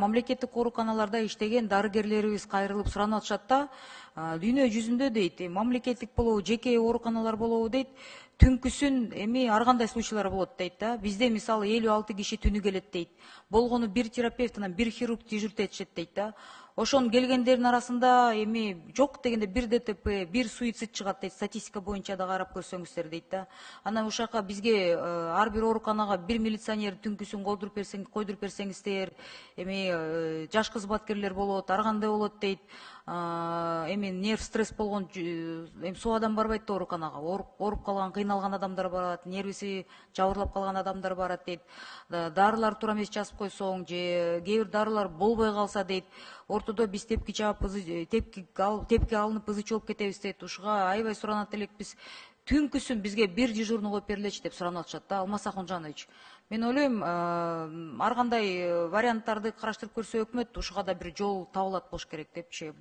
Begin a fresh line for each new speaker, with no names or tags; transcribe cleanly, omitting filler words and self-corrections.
Мамлекеттик ооруканаларда иштеген дарыгерлерибиз кайрылып суранып атышат да, дүйнө жүзүндө дейт, мамлекеттик болобу, жеке ооруканалар болобу дейт, түнкүсүн эми ар кандай случайлар болот дейт да. Бизде мисалы 56 киши түнү келет дейт. Болгону бир терапевт анан бир хирург дежурить этишет дейт да. Ошонун келгендердин арасында эми жок дегенде бир ДТП, бир суицид чыгат дейт. Статистика боюнча да карап көрсөңүздөр дейт да. Анан ушака бизге ар бир ооруканага бир милиционер түнкүсүн койдуруп берсеңиздер, эми жаш кызматкерлер болот, ар кандай болот дейт. Эми нерв стресс болгон эми соо адам барбайт да ооруканага. Ооруп калган, кыйналган адамдар барат, нервиси жабырлап калган адамдар барат дейт. Дарылар туура эмес жазып койсоң же кээ бир дарылар болбой калса дейт, ортодо биз тепки алынып ызы чогуп кетебиз дейт. Ушуга аябай суранат элекпиз. Түнкүсүн бизге бир дежурный коюп бергилечи деп суранып атышат да, Алмаз Акунжанович. Мен ойлойм, ар кандай варианттарды караштырып көрсө өкмөт ушуга да бир жол табылат болуш керек депчи.